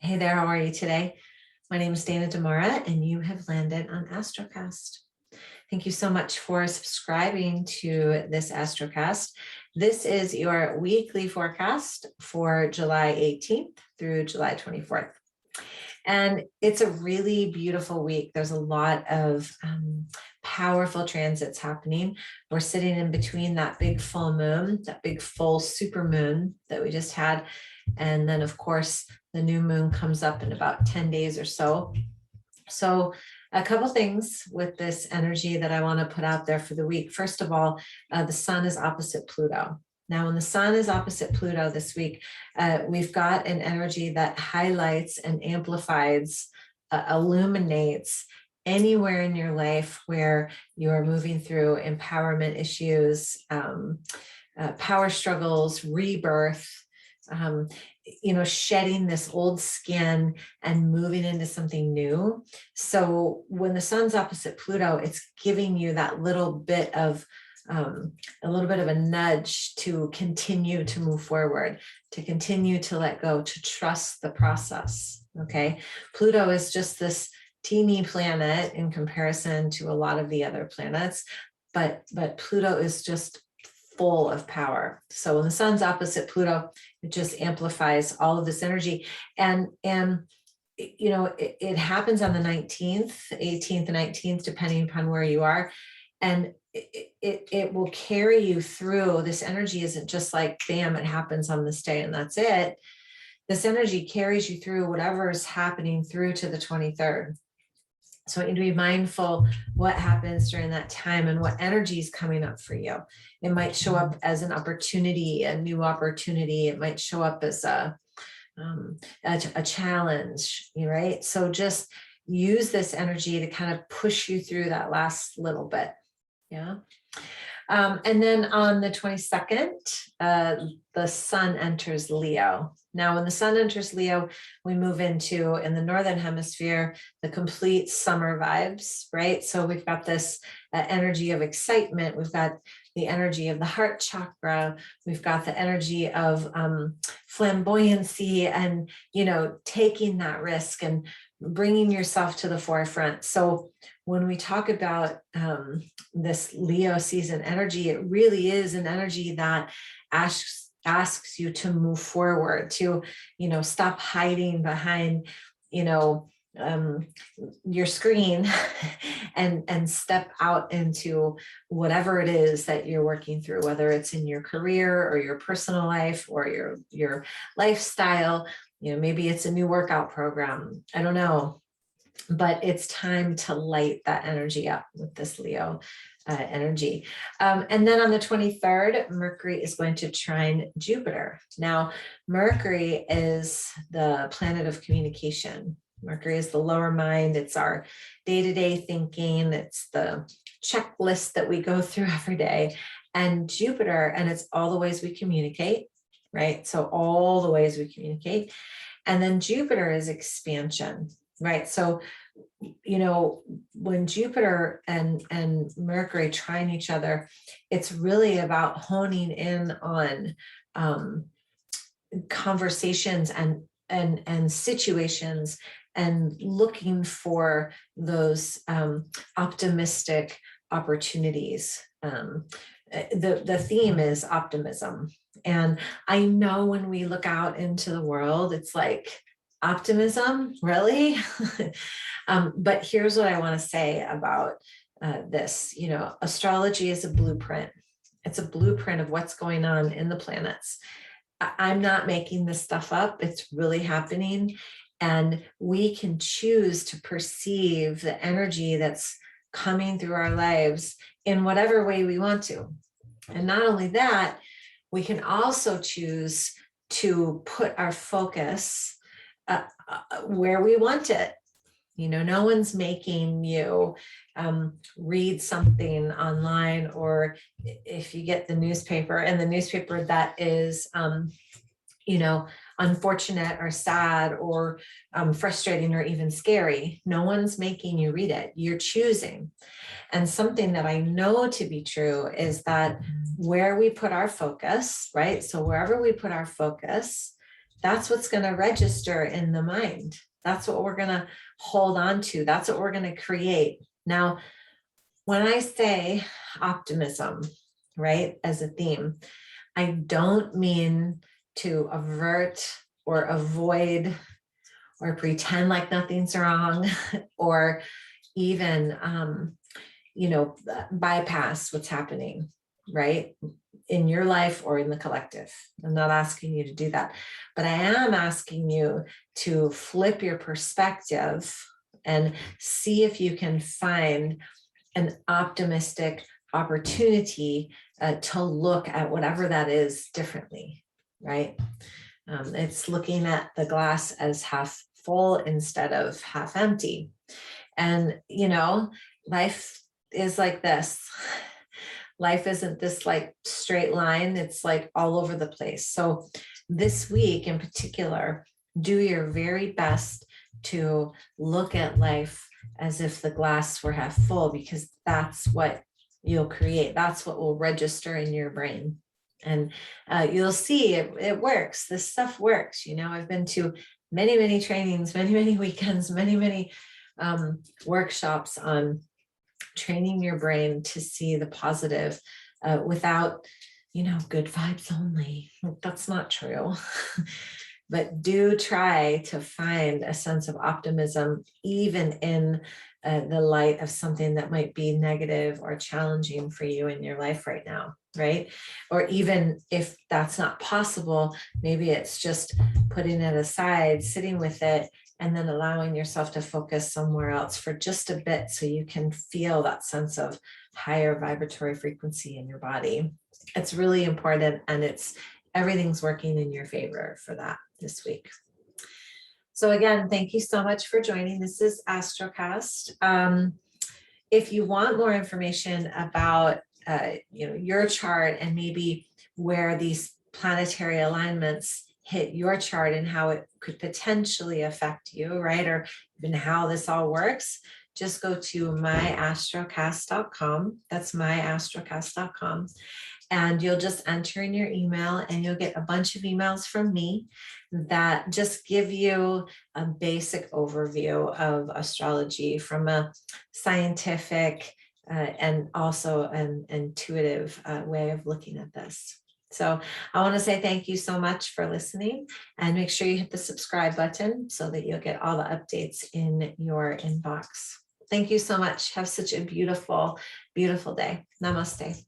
Hey there, how are you today? My name is Dana Demara, and you have landed on Astrocast. Thank you so much for subscribing to this Astrocast. This is your weekly forecast for July 18th through July 24th. And it's a really beautiful week. There's a lot of powerful transits happening. We're sitting in between that big full moon, that big full super moon that we just had. And then, of course, the new moon comes up in about 10 days or so. So a couple things with this energy that I want to put out there for the week. First of all, the sun is opposite Pluto. Now, when the sun is opposite Pluto this week, we've got an energy that highlights and amplifies, illuminates anywhere in your life where you're moving through empowerment issues, power struggles, rebirth, shedding this old skin and moving into something new. So when the sun's opposite Pluto, it's giving you that little bit of a nudge to continue to move forward, to continue to let go, to trust the process. Okay. Pluto is just this teeny planet in comparison to a lot of the other planets, but Pluto is just full of power. So when the sun's opposite Pluto, it just amplifies all of this energy. And it happens on the 19th, 18th, and 19th, depending upon where you are. And it will carry you through. This energy isn't just like, bam, it happens on this day and that's it. This energy carries you through whatever is happening through to the 23rd. So you need to be mindful what happens during that time and what energy is coming up for you. It might show up as an opportunity, a new opportunity. It might show up as a challenge, right? So just use this energy to kind of push you through that last little bit. Yeah. And then on the 22nd, the sun enters Leo. Now, when the sun enters Leo, we move into, in the Northern Hemisphere, the complete summer vibes, right? So we've got this energy of excitement. We've got the energy of the heart chakra. We've got the energy of flamboyancy and, taking that risk and bringing yourself to the forefront. So when we talk about this Leo season energy, it really is an energy that asks you to move forward, to, stop hiding behind, your screen and step out into whatever it is that you're working through, whether it's in your career or your personal life or your lifestyle. Maybe it's a new workout program. I don't know. But it's time to light that energy up with this Leo energy. And then on the 23rd, Mercury is going to trine Jupiter. Now, Mercury is the planet of communication. Mercury is the lower mind. It's our day-to-day thinking. It's the checklist that we go through every day. And Jupiter, and it's all the ways we communicate, right? So all the ways we communicate. And then Jupiter is expansion. Right. So, when Jupiter and Mercury trine each other, it's really about honing in on conversations and situations and looking for those optimistic opportunities. The theme is optimism. And I know when we look out into the world, it's like, optimism, really? But here's what I want to say about this. Astrology is a blueprint. It's a blueprint of what's going on in the planets. I'm not making this stuff up. It's really happening. And we can choose to perceive the energy that's coming through our lives in whatever way we want to. And not only that, we can also choose to put our focus where we want it. No one's making you read something online, or if you get the newspaper, and the newspaper that is, unfortunate or sad or frustrating or even scary. No one's making you read it. You're choosing. And something that I know to be true is that where we put our focus, right? So wherever we put our focus, that's what's going to register in the mind. That's what we're going to hold on to. That's what we're going to create. Now, when I say optimism, right, as a theme, I don't mean to avert or avoid or pretend like nothing's wrong or even, bypass what's happening, right, in your life or in the collective. I'm not asking you to do that, but I am asking you to flip your perspective and see if you can find an optimistic opportunity to look at whatever that is differently, right? It's looking at the glass as half full instead of half empty. And, life is like this. Life isn't this like straight line. It's like all over the place. So this week in particular, do your very best to look at life as if the glass were half full, because that's what you'll create. That's what will register in your brain. And you'll see it works. This stuff works. I've been to many, many trainings, many, many weekends, many, many workshops on training your brain to see the positive without, good vibes only. That's not true. But do try to find a sense of optimism, even in the light of something that might be negative or challenging for you in your life right now, right? Or even if that's not possible, maybe it's just putting it aside, sitting with it, and then allowing yourself to focus somewhere else for just a bit so you can feel that sense of higher vibratory frequency in your body. It's really important, and everything's working in your favor for that this week. So again, thank you so much for joining. This is Astrocast. If you want more information about your chart and maybe where these planetary alignments hit your chart and how it could potentially affect you, right? Or even how this all works, just go to myastrocast.com. That's myastrocast.com. And you'll just enter in your email and you'll get a bunch of emails from me that just give you a basic overview of astrology from a scientific and also an intuitive way of looking at this. So I want to say thank you so much for listening, and make sure you hit the subscribe button so that you'll get all the updates in your inbox. Thank you so much. Have such a beautiful, beautiful day. Namaste.